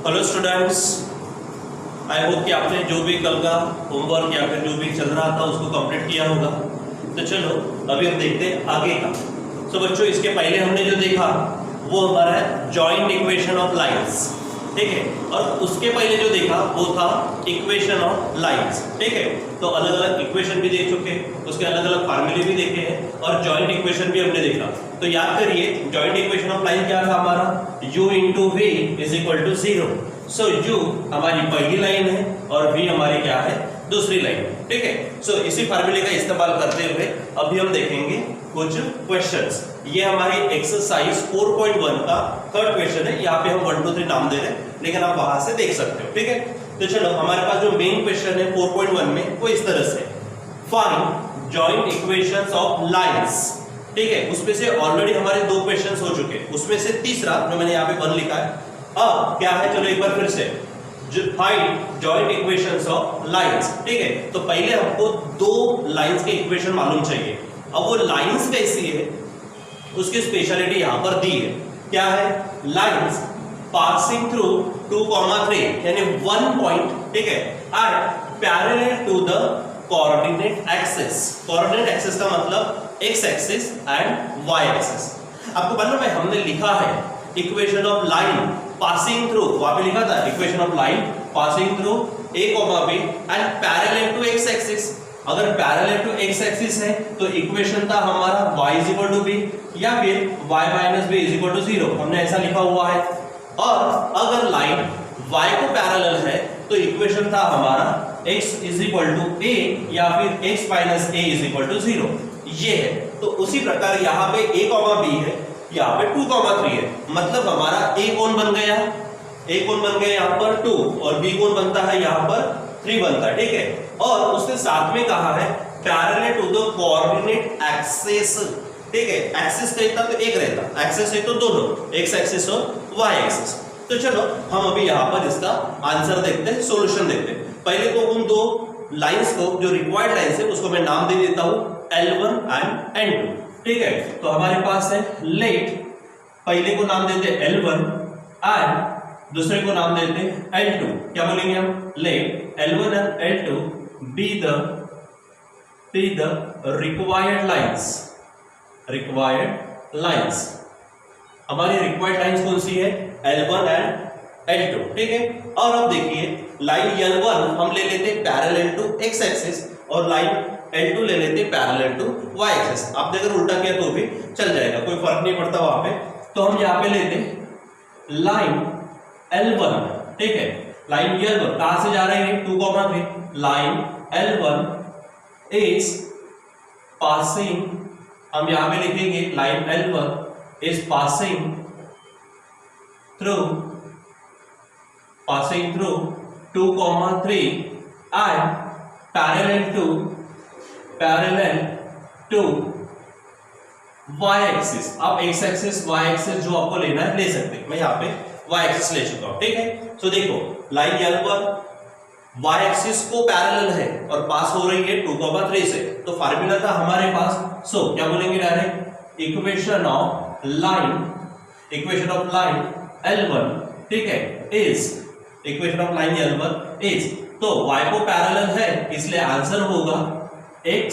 Hello students, I hope कि आपने जो भी कल का होमवर्क या फिर जो भी चल रहा था उसको कंप्लीट किया होगा। तो चलो अभी हम देखते हैं आगे का। तो बच्चों, इसके पहले हमने जो देखा वो हमारा है जॉइंट इक्वेशन ऑफ लाइंस, ठीक है। और उसके पहले जो देखा वो था इक्वेशन ऑफ लाइंस, ठीक है। तो अलग अलग इक्वेशन भी देख चुके हैं, उसके अलग अलग फार्मूले भी देखे हैं और जॉइंट इक्वेशन भी हमने देखा। तो याद करिए, जॉइंट इक्वेशन ऑफ लाइन क्या था हमारा, u into v is equal to 0। So u हमारी पहली लाइन है और v हमारी क्या है, दूसरी लाइन, ठीक है। सो इसी फार्मूले का इस्तेमाल करते हुए अभी हम देखेंगे कुछ क्वेश्चंस। ये हमारी एक्सरसाइज 4.1 का थर्ड क्वेश्चन है। यहाँ पे हम 1 2 3 नाम दे रहे हैं, लेकिन आप वहां से देख सकते हो, ठीक है। तो चलो, हमारे पास जो मेन क्वेश्चन है 4.1 में वो इस तरह से, find joint equations of lines, ठीक है। उसमें से ऑलरेडी हमारे 2 क्वेश्चंस हो चुके हैं, उसमें से तीसरा जो मैंने यहाँ पे 1 लिखा है, अब क्या है, चलो एक बार फिर से, find joint equations of lines, ठीक है। तो पहले हमको 2 लाइंस के इक्वेशन मालूम चाहिए। अब वो लाइंस कैसी है उसकी स्पेशलिटी यहां पर दी है। क्या है, लाइंस पासिंग थ्रू 2,3 यानी 1 पॉइंट, ठीक है, and parallel to the coordinate axis. Coordinate axis का मतलब x axis and y axis. आपको मालूम है, हमने लिखा है equation of line passing through, वहां पे लिखा था equation of line passing through a, b and parallel to x axis. अगर पैरेलल टू एक्स एक्सिस है तो इक्वेशन था हमारा y is equal to b, या फिर y minus b is equal to 0, हमने ऐसा लिखा हुआ है। और अगर लाइन y को पैरेलल है तो इक्वेशन था हमारा x is equal to a, या फिर x minus a is equal to 0, ये है। तो उसी प्रकार यहाँ पे a, b है, यहाँ पे 2,3 है। मतलब हमारा a कौन बन गया, a कौन बन गया यहाँ पर 2, और b कौन बनता है यहाँ पर 3 बनता है, ठीक है। और उसने साथ में कहा है parallel to the coordinate axis, ठीक है। एक्सिस कहता तो एक रहता, एक्सिस है तो दोनों, एक्स एक्सिस और वाई एक्सिस। तो चलो हम अभी यहाँ पर इसका आंसर देखते हैं, सॉल्यूशन देखते हैं। पहले तो उन 2 लाइंस को, जो रिक्वायर्ड लाइंस है, उसको मैं नाम दे देता हूँ L1 एंड N2, ठीक है। तो हमारे पास है लेट, पहले को नाम देते हैं L1 एंड दूसरे को नाम देते हैं L2। क्या बोलेंगे हम, लेट L1 एंड L2 be the required lines। हमारी रिक्वायर्ड लाइंस कौन सी है, L1 एंड L2, ठीक है। और अब देखिए, लाइन L1 हम ले लेते पैरेलल टू x एक्सिस और लाइन L2 ले लेते पैरेलल टू y एक्सिस। आपने अगर उल्टा किया तो भी चल जाएगा, कोई फर्क नहीं पड़ता वहां पे। तो हम यहाँ पे लेते लाइन L1, ठीक है। लाइन L1 कहां से जा रही है, 2,3, लाइन L1 इज पासिंग, हम यहां पे लिखेंगे line L1 is passing through 2,3 and parallel to y axis. अब x एक्सिस y एक्सिस जो आपको लेना है ले सकते हैं, मैं यहाँ पे y एक्सिस ले चुका हूं, ठीक है। तो देखो, लाइन L1 y एक्सिस को पैरेलल है और पास हो रही है 2,3 से, तो फार्मूला था हमारे पास। सो क्या बोलेंगे direct, equation of line L1, ठीक है, is equation of line L1 is, तो y को पैरेलल है इसलिए आंसर होगा x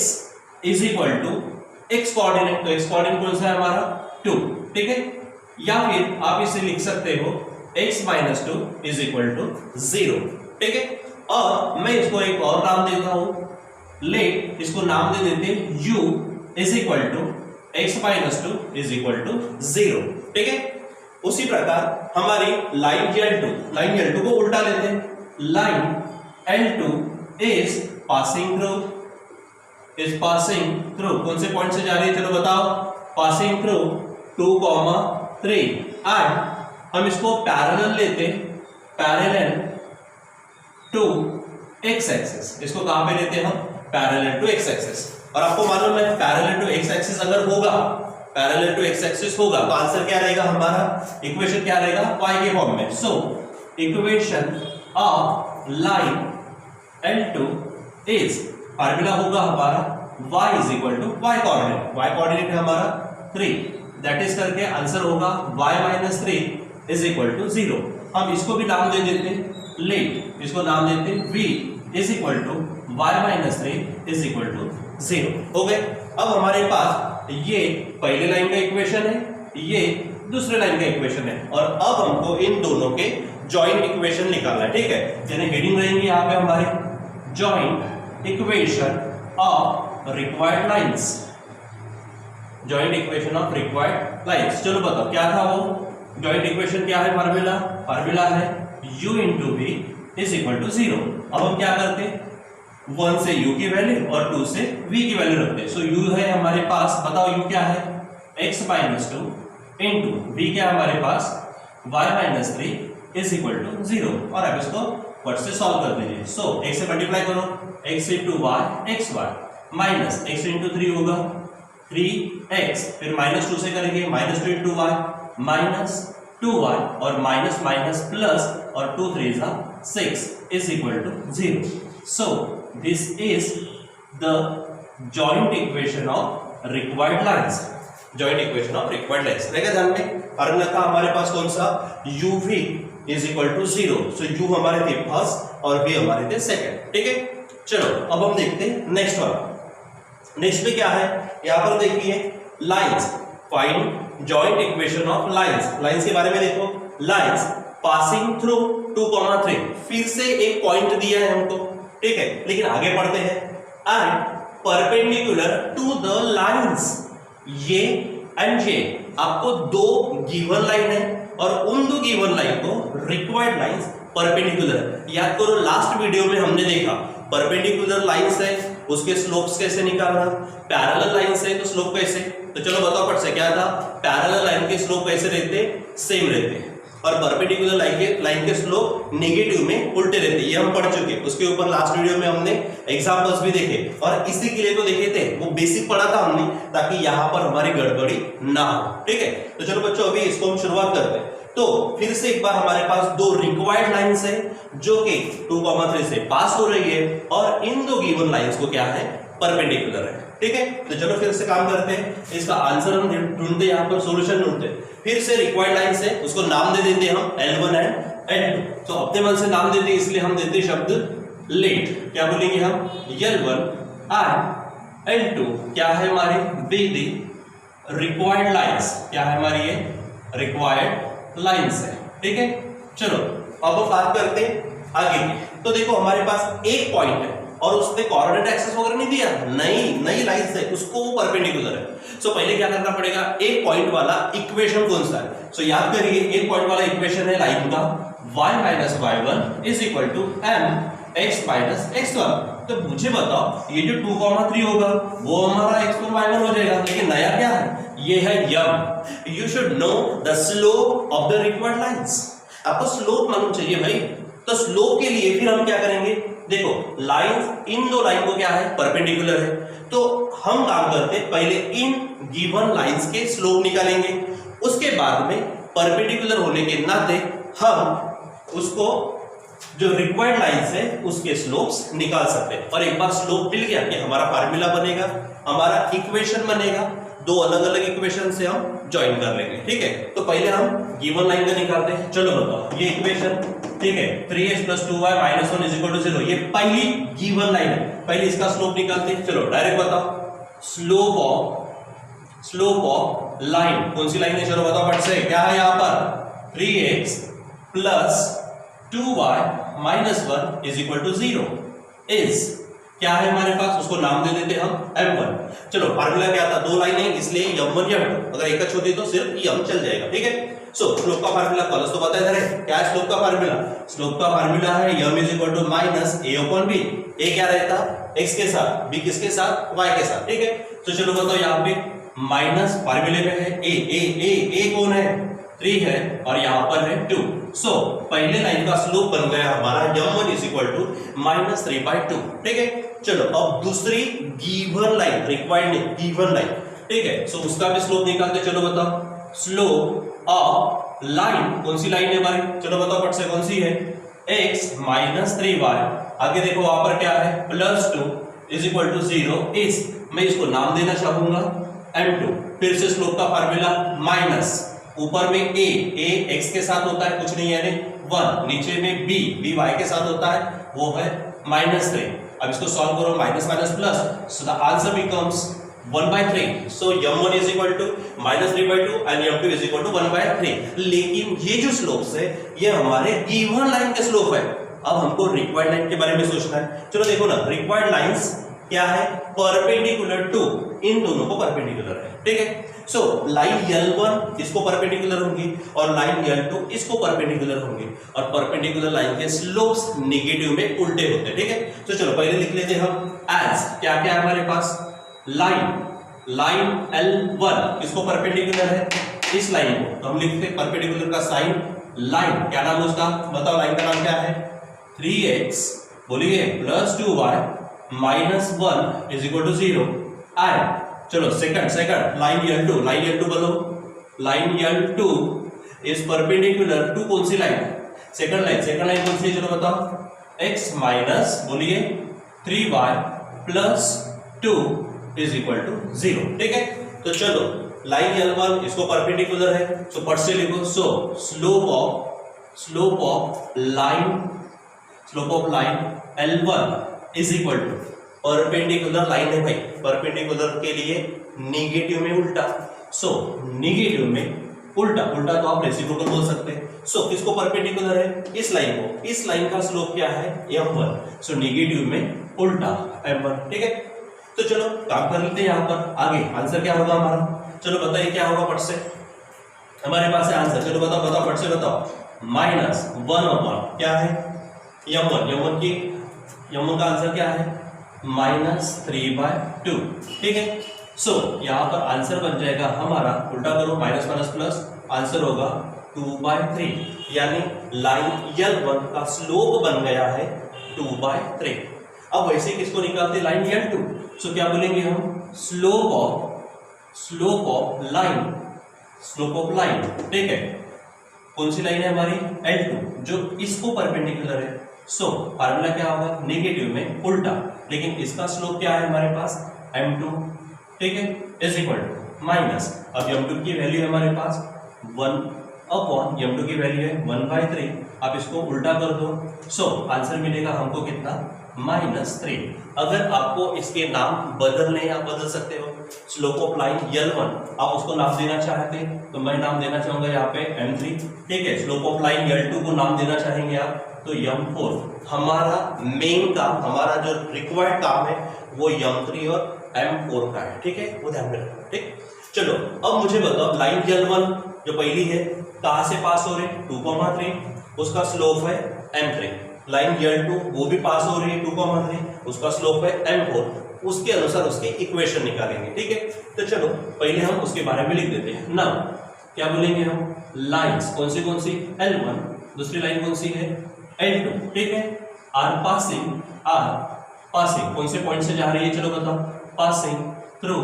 is equal to x coordinate. तो x कोऑर्डिनेट कौन सा है हमारा, 2, ठीक है। या फिर आप इसे लिख सकते हो x minus 2 is equal to 0, ठीक है। और मैं इसको एक और नाम देता हूं, लेट इसको नाम दे देते u is equal to x minus 2 is equal to 0, ठीक है। उसी प्रकार हमारी लाइन L2 को उल्टा लेते हैं, line L2 is passing through कौन से पॉइंट से जा रही है, चलो बताओ, पासिंग थ्रू 2,3 एंड हम इसको पैरेलल लेते, पैरेलल टू x एक्सिस। इसको कहां पे लेते हैं हम, पैरेलल टू x एक्सिस। और आपको मालूम है पैरेलल टू x एक्सिस अगर होगा, पैरेलल टू x एक्सिस होगा तो आंसर क्या रहेगा हमारा, इक्वेशन क्या रहेगा, y के फॉर्म में। So equation of line L2 is, formula होगा हमारा y is equal to y coordinate है हमारा 3, दैट इज करके आंसर होगा y minus 3 is equal to 0। हम इसको भी नाम दे देते लेट, इसको नाम देते v is equal to y minus 3 is equal to 0। हो गए। अब हमारे पास ये पहले लाइन का इक्वेशन है, ये दूसरे लाइन का इक्वेशन है, और अब हमको इन दोनों के जॉइंट इक्वेशन निकालना है। ठीक है, यानी हेडिंग रहेंगे यहाँ पे हमारे joint equation of required lines, joint equation of required lines. चलो बताओ क्या था वो जॉइंट इक्वेशन, क्या है फार्मूला? फार्मूला है u into v is equal to 0। अब हम क्या करते, 1 से u की वैल्यू और 2 से v की वैल्यू रखते। सो u है हमारे पास, बताओ u क्या है? x माइनस 2 इंटू v क्या है हमारे पास? y minus 3 is equal to 0। और अब इसको फट से सॉल्व कर दीजिए। सो x से मल्टीप्लाई करो, x into y x y minus x into 3 होगा 3x, फिर माइनस 2 से करेंगे minus 2 into Y minus 2y और माइनस माइनस प्लस और 2 3 6 is equal to 0. So this is the joint equation of required lines. Joint equation of required lines. देखा ध्यान में, formula था हमारे पास कौन सा? uv is equal to 0. So u हमारे थे फर्स्ट और v हमारे थे सेकंड। ठीक है, चलो अब हम देखते हैं नेक्स्ट वाला। नेक्स्ट में क्या है, यहाँ पर देखिए lines, find joint equation of lines. Lines के बारे में देखो, लाइंस पासिंग थ्रू 2,3, फिर से एक पॉइंट दिया है हमको। ठीक है, लेकिन आगे पढ़ते हैं। And perpendicular to the lines, ये एंड ये आपको दो गिवन लाइन है और उन दो गिवन लाइन को रिक्वायर्ड लाइंस परपेंडिकुलर। याद करो लास्ट वीडियो में हमने देखा परपेंडिकुलर लाइंस है उसके स्लोप्स कैसे निकालना, पैरेलल लाइंस है तो स्लोप कैसे। तो चलो बताओ फट से, क्या था? पैरेलल लाइन के स्लोप कैसे रहते? सेम रहते हैं, और परपेंडिकुलर लाइन के स्लोप नेगेटिव में उल्टे रहते हैं। ये हम पढ़ चुके, उसके ऊपर लास्ट वीडियो में हमने एग्जांपल्स भी देखे, और इसी के लिए तो देखे थे, वो बेसिक पढ़ा था हमने ताकि यहाँ पर हमारी गड़बड़ी ना हो। ठीक है, तो चलो बच्चों अभी इसको हम शुरुआत करते हैं। तो फिर से एक बार हमारे पास दो रिक्वायर्ड लाइंस है जो कि 2,3 से पास हो रही है, और इन दो गिवन लाइंस को क्या है? परपेंडिकुलर है। ठीक है, तो चलो फिर से काम करते हैं, इसका आंसर हम ढूंढते, यहाँ पर सॉल्यूशन ढूंढते। फिर से रिक्वायर्ड लाइंस है, उसको नाम दे देते हम L1 एंड L2। तो अपने मन से नाम देते इसलिए हम देते शब्द लेट। क्या बोलेंगे हम? L1 एंड L2 क्या है हमारे? Be the required lines. क्या है हमारी? ये रिक्वायर्ड लाइंस है। ठीक है, चलो अब हम बात करते हैं आगे की। तो देखो हमारे पास एक पॉइंट है और उसने कोऑर्डिनेट एक्सिस वगैरह नहीं दिया, नई लाइंस है, उसको वो परपेंडिकुलर है। सो पहले क्या करना पड़ेगा, एक पॉइंट वाला इक्वेशन कौन सा है? सो याद करिए, एक पॉइंट वाला इक्वेशन है लाइन का y minus y1 is equal to m x minus x1। तो मुझे बताओ ये जो 2,3 होगा वो हमारा x1 y1 हो जाएगा, लेकिन नया क्या है? ये है M. You should know the slope of the required lines. आपको स्लोप मालूम चाहिए भाई, तो स्लोप के लिए फिर हम क्या करेंगे? देखो लाइंस, इन दो लाइन को क्या है? परपेंडिकुलर है, तो हम काम करते हैं पहले इन गिवन लाइंस के स्लोप निकालेंगे, उसके बाद में परपेंडिकुलर होने के नाते हम उसको जो रिक्वायर्ड लाइंस है उसके स्लोप्स निकाल सकते हैं। और एक बार स्लोप मिल गया कि हमारा फार्मूला बनेगा, हमारा इक्वेशन बनेगा, दो अलग अलग इक्वेशन से हम ज्वाइन कर लेंगे। ठीक है, तो पहले हम गिवन लाइन का निकालते हैं। चलो बताओ ये इक्वेशन, ठीक है, 3x + 2y - 1 = 0, ये पहली गिवन लाइन है, पहले इसका स्लोप निकालते हैं। चलो डायरेक्ट बताओ, स्लोप ऑफ लाइन, कौन सी लाइन है? चलो बताओ फट से, क्या है यहाँ पर? 3x + 2y - 1 = 0 इज क्या है हमारे पास? उसको नाम दे देते हम m1। चलो फार्मूला क्या था? दो लाइन है इसलिए m1 m2, अगर एक होती तो सिर्फ m चल जाएगा। ठीक है, सो स्लोप का फार्मूला कॉलस तो पता है, क्या है स्लोप का फार्मूला? स्लोप का फार्मूला है m = -a/b। a क्या रहता? x के साथ, b किसके साथ? y के साथ। ठीक है, तो चलो बताओ यहाँ पे माइनस फार्मूले में है a कौन है? 3 है, और यहाँ पर है 2। सो पहले लाइन का स्लोप बन गया हमारा m1 = -3/2। ठीक है, चलो अब दूसरी गिवन लाइन, रिक्वायर्ड नहीं, गिवन लाइन। ठीक है, सो उसका भी स्लोप निकालते। चलो बताओ, स्लोप ऑफ लाइन, कौन सी लाइन है हमारी? चलो बताओ फट से, कौन सी है? x - 3y। आगे देखो वहां पर क्या है? +2 = 0 इस, मैं इसको नाम देना चाहूंगा m2। फिर से स्लोप का फार्मूला माइनस, ऊपर में a x के साथ होता है, कुछ नहीं है यानी 1, नीचे में b y के साथ होता है, वो है -3। अब इसको सॉल्व करो, minus minus plus, so the answer becomes 1/3। So m1 is equal to -3/2 and m2 is equal to 1/3। लेकिन ये जो स्लोप्स है ये हमारे गिवन लाइन के स्लोप है। अब हमको रिक्वायर्ड लाइन के बारे में सोचना है। चलो देखो ना, रिक्वायर्ड लाइंस क्या है, परपेंडिकुलर टू, इन दोनों को परपेंडिकुलर है, ठीक है। सो लाइन L1 इसको परपेंडिकुलर होंगी और लाइन L2 इसको परपेंडिकुलर होंगी, और परपेंडिकुलर लाइन के स्लोप्स नेगेटिव में उल्टे होते हैं, ठीक है। तो चलो पहले लिख लेते हैं हम एज क्या क्या है हमारे पास, लाइन L1 इसको परपेंडिकुलर है इस लाइन को, तो हम लिखते हैं परपेंडिकुलर का साइन, लाइन क्या नाम है उसका, बताओ लाइन का नाम क्या है, 3x बोलिए plus 2y minus 1 is equal to 0। And चलो सेकंड लाइन L2 बोलो, line L2 is perpendicular to कौन सी लाइन, सेकंड लाइन कौन सी है, चलो बताओ, x माइनस बोलिए 3y plus 2 is equal to 0, ठीक है। तो चलो लाइन L1 इसको परपेंडिकुलर है, तो पट से लिखो, so slope of line L1 is equal to, perpendicular line है भाई, परपेंडिकुलर के लिए नेगेटिव में उल्टा, सो नेगेटिव में उल्टा तो आप रेसिप्रोकल बोल सकते हैं। सो किसको परपेंडिकुलर है, इस लाइन को, इस लाइन का स्लोप क्या है m1, सो नेगेटिव में उल्टा m1, ठीक है। तो चलो काम कर लेते हैं यहाँ पर, आगे आंसर क्या होगा हमारा, चलो बताइए क्या होगा फट से, हमारे पास है आंसर, चलो बताओ फट से बताओ, -1/, क्या है m1 का आंसर क्या है, -3/2, ठीक है। सो यहाँ पर आंसर बन जाएगा हमारा, उल्टा करो, माइनस माइनस प्लस, आंसर होगा 2/3, यानी लाइन L1 का स्लोप बन गया है 2/3। अब वैसे किसको निकालते, लाइन L2, सो क्या बोलेंगे हम, स्लोप ऑफ लाइन, ठीक है। कौन सी लाइन है हमारी, L2 जो इसको परपेंडिकुलर है, सो फार्मूला क्या होगा, नेगेटिव में उल्टा, लेकिन इसका स्लोप क्या है हमारे पास, m2, ठीक है, इज इक्वल टू माइनस, अब m2 की वैल्यू है हमारे पास 1/m2 की वैल्यू है 1/3, आप इसको उल्टा कर दो, सो आंसर मिलेगा हमको कितना, -3। अगर आपको इसके नाम बदलने हैं, आप बदल सकते हो, स्लोप ऑफ लाइन L1 आप उसको नाम देना चाहते हैं तो मैं नाम देना चाहूंगा यहाँ पे m3, ठीक है। स्लोप ऑफ लाइन L2 को नाम देना चाहेंगे आप तो m4। हमारा मेन काम, हमारा जो रिक्वायर्ड काम है वो m3 और m4 का है, ठीक है, वो ध्यान में रखना, ठीक। चलो अब मुझे बताओ, लाइन L1 जो पहली है कहाँ से पास हो रही है, 2,3, उसका स्लोप है m3। लाइन L2 वो भी पास हो रही है 2,3, उसका स्लोप है m4, उसके अनुसार उसकी इक्वेशन निकालेंगे, ठीक है। तो चलो पहले हम उसके बारे में लिख देते हैं ना, क्या बोलेंगे हम, लाइंस कौन सी L1, दूसरी लाइन कौन सी है L2, ठीक है। आर पासिंग कौन से पॉइंट से जा रही है, चलो बताओ, पासिंग थ्रू,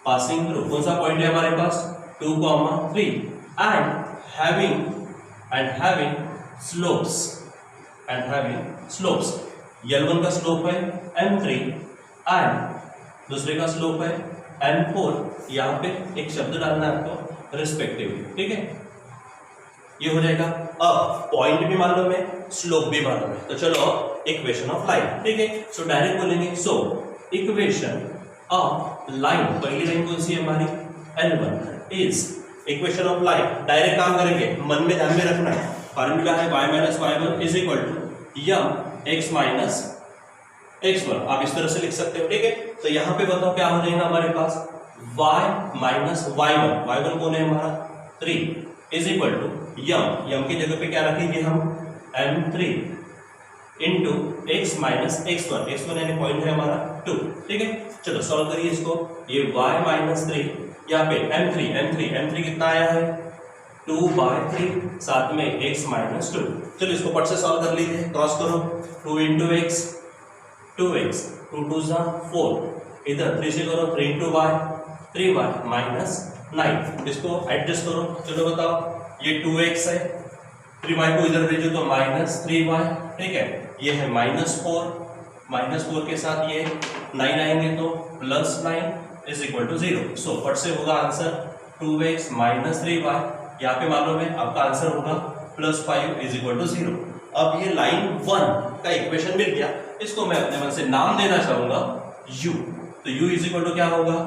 कौन सा पॉइंट है हमारे पास, 2,3, एंड हैविंग स्लोप्स, L1 का स्लोप है m3 एंड दूसरे का स्लोप है m4, यहाँ पे एक शब्द डालना है आपको, रिस्पेक्टिवली, ठीक है, ये हो जाएगा। अब पॉइंट भी मालूम है, स्लोप भी मालूम है, तो चलो इक्वेशन ऑफ लाइन, ठीक है। सो डायरेक्ट बोलेंगे, सो इक्वेशन ऑफ लाइन, पहली लाइन कौन सी है हमारी, L1 is equation of line, direct काम करेंगे, मन में ध्यान में रखना है, फार्मूला है y minus y1 is equal to x minus x1, आप इस तरह से लिख सकते हो, ठीक है। तो यहाँ पे बताओ क्या हो जाएगा हमारे पास, y माइनस y1 कौन है हमारा 3 इज इक्वल टू यम की जगह पे क्या रखेंगे हम, m3 into x minus x1 यानी पॉइंट है हमारा 2, ठीक है। चलो सॉल्व करिए इसको, ये y माइनस 3, यहाँ पे m3 कितना आया है 2/3, साथ में x माइनस 2। चलो इसको पट से सॉल्व कर लीजिए, क्रॉस करो, 2 इंटू x 2x 2 2 4, इधर 3 से करो 3 इंटू y 3y माइनस 9, इसको एडजस्ट करो, चलो बताओ, ये 2x है, 3y को इधर भेजो तो माइनस 3y, ठीक है, ये है -4 के साथ ये 9 आएंगे तो +9 इज इक्वल टू 0। सो फट से होगा आंसर 2x माइनस 3y, यहाँ पे मालूम है आपका आंसर होगा +5 इज इक्वल टू 0। अब ये लाइन 1 का इक्वेशन मिल गया, इसको मैं अपने मन से नाम देना चाहूंगा u। तो u इज इक्वल टू क्या होगा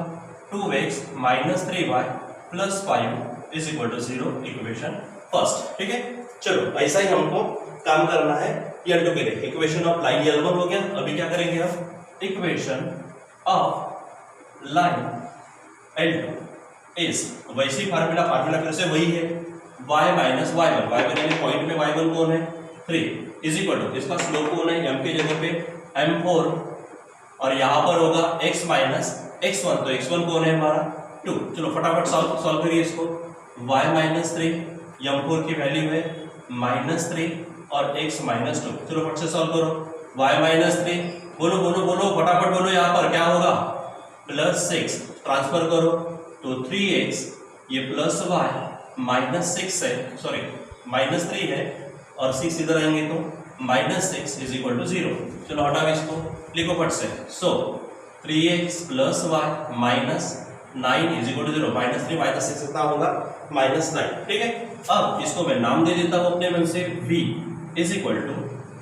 2x minus 3y plus 5 is equal to 0, equation first. ठीक है, चलो ऐसा ही हमको काम करना है L2 के लिए। इक्वेशन ऑफ लाइन L1 हो गया, अभी क्या करेंगे हम, equation of line L2 is वैसी फार्मूला फिर से वही है, y माइनस y1, y1 यानी पॉइंट में y1 कौन है 3 इज इक्वल टू इसका स्लोप कौन है m की जगह पे m4 और यहाँ पर होगा x माइनस x1, तो x1 कौन है हमारा 2। चलो फटाफट सॉल्व करिए इसको, y माइनस 3, m4 की वैल्यू है -3 और x माइनस 2। चलो फट से सॉल्व करो, y माइनस 3, बोलो बोलो बोलो फटाफट बोलो, यहाँ पर क्या होगा +6, ट्रांसफर करो तो 3x, ये प्लस y -6 है, सॉरी -3 है और 6 इधर आएंगे तो -6 इज इक्वल टू 0। चलो हटाओ इसको, लिखो फट से, so 3x plus y minus 9 is equal to 0, -3 -6 कितना होगा -9। ठीक है, अब इसको मैं नाम दे देता हूँ अपने मन से v is equal to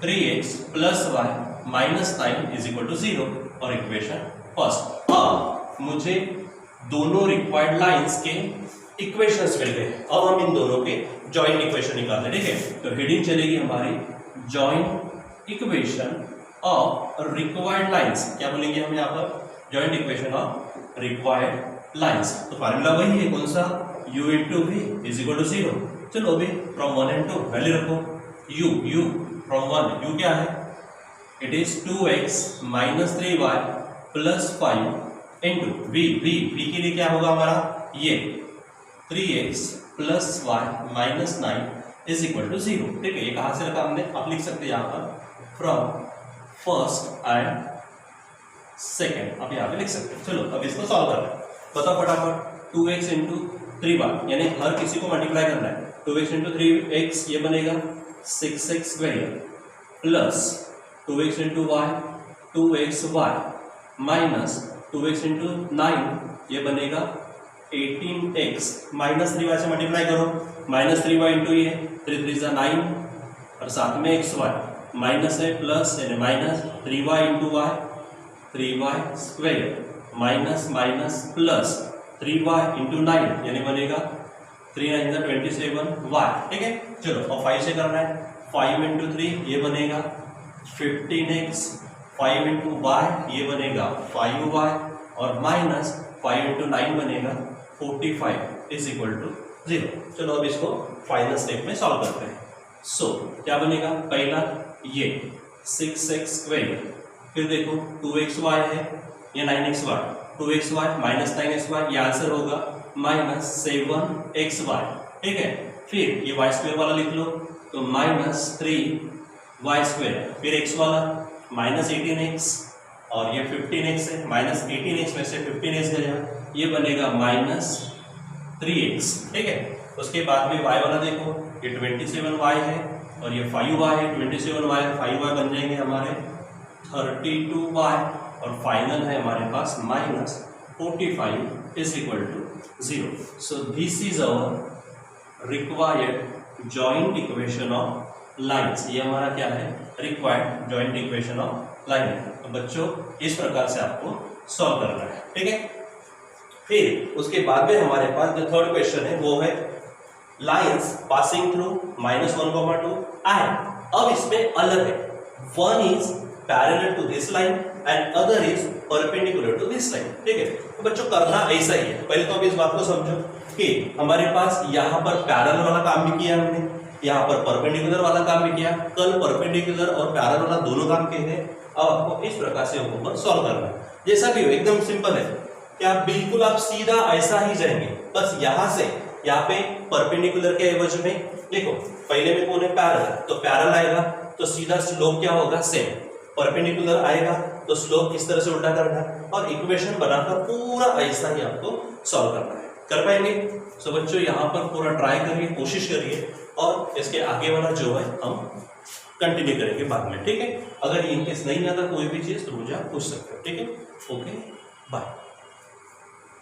3x plus y minus 9 is equal to 0 और इक्वेशन फर्स्ट। अब मुझे दोनों रिक्वायर्ड लाइंस के इक्वेशंस मिल गए, अब हम इन दोनों के जॉइंट इक्वेशन निकालते हैं। ठीक है, तो हेडिंग चलेगी हमारी joint equation of required lines. क्या बोलेंगे हम यहाँ पर, joint equation of required lines. तो फार्मूला वही है, कौन सा, u into v is equal to 0। चलो अभी फ्रॉम 1 and 2 वैल्यू रखो, u फ्रॉम 1, u क्या है, it is 2x minus 3y plus 5 into v के लिए क्या होगा हमारा, ये 3x plus y minus 9 is equal to 0। ठीक है, ये कहाँ से रखा हमने, आप लिख सकते हैं यहाँ पर फ्रॉम फर्स्ट एंड सेकेंड, आप यहाँ पे लिख सकते हैं। चलो अब इसको सॉल्व करना है, बताओ फटाफट, 2x इंटू 3y यानी हर किसी को मल्टीप्लाई करना है, 2x इंटू 3x ये बनेगा 6x square plus 2x into y 2xy minus 2x into 9 ये बनेगा 18x माइनस 3y से मल्टीप्लाई करो, -3y इंटू ये 3 3 जा 9 और साथ में xy माइनस है प्लस यानी minus 3y into y 3y square minus minus plus 3y into 9 यानी बनेगा 3 9 जा 27y। ठीक है, चलो और 5 से करना है, 5 इंटू 3 ये बनेगा 15x, 5 इंटू y ये बनेगा 5y और माइनस 5 इंटू 9 बनेगा 45 इज इक्वल टू 0। चलो अब इसको फाइनल स्टेप में सॉल्व करते हैं। सो क्या बनेगा, पहला ये 6x स्क्वायर, फिर देखो 2xy है, ये 9xy, 2xy माइनस 9xy, ये आंसर होगा -7xy। ठीक है, फिर ये y स्क्वायर वाला लिख लो तो -3y स्क्वायर, फिर x वाला -18x और ये 15x है, -18x में से 15x गया, ये बनेगा -3x। ठीक है, उसके बाद में y वाला देखो, ये 27y है और ये 5y है, 27y और 5y बन जाएंगे हमारे 32y और फाइनल है हमारे पास -45 is equal to 0। So this is our required joint equation of lines. ये हमारा क्या है, required joint equation of line है। तो बच्चों इस प्रकार से आपको सॉल्व करना है। ठीक है, फिर उसके बाद में हमारे पास जो थर्ड क्वेश्चन है वो है लाइंस पासिंग थ्रू -1, 2 एंड, अब इसमें अलग है, one is parallel to this line and other is perpendicular to this line. ठीक है, तो बच्चों करना ऐसा ही है, पहले तो अब इस बात को समझो कि हमारे पास यहाँ पर पैरेलल वाला काम भी किया हमने, यहाँ पर परपेंडिकुलर वाला काम भी किया, कल परपेंडिकुलर और पैरेलल वाला दोनों काम किए हैं। अब आपको इस प्रकार से ऊपर सॉल्व करना है, जैसा भी हो एकदम सिंपल है कि आप बिल्कुल आप सीधा ऐसा ही जाएंगे, बस यहाँ से यहाँ पे परपेंडिकुलर के एवज में देखो, पहले में कौन है पैरेलल, तो पैरेलल आएगा तो सीधा स्लोप क्या होगा सेम, परपेंडिकुलर आएगा तो स्लोप किस तरह से उल्टा करना है और इक्वेशन बनाकर पूरा ऐसा ही आपको सॉल्व करना है। कर पाएंगे? सो बच्चों यहाँ पर पूरा ट्राई करिए, कोशिश करिए और इसके आगे वाला जो है हम कंटिन्यू करेंगे बाद में। ठीक है, अगर इनकेस नहीं आता कोई भी चीज तो मुझे आप पूछ सकते हो। ठीक है, ओके, बाय।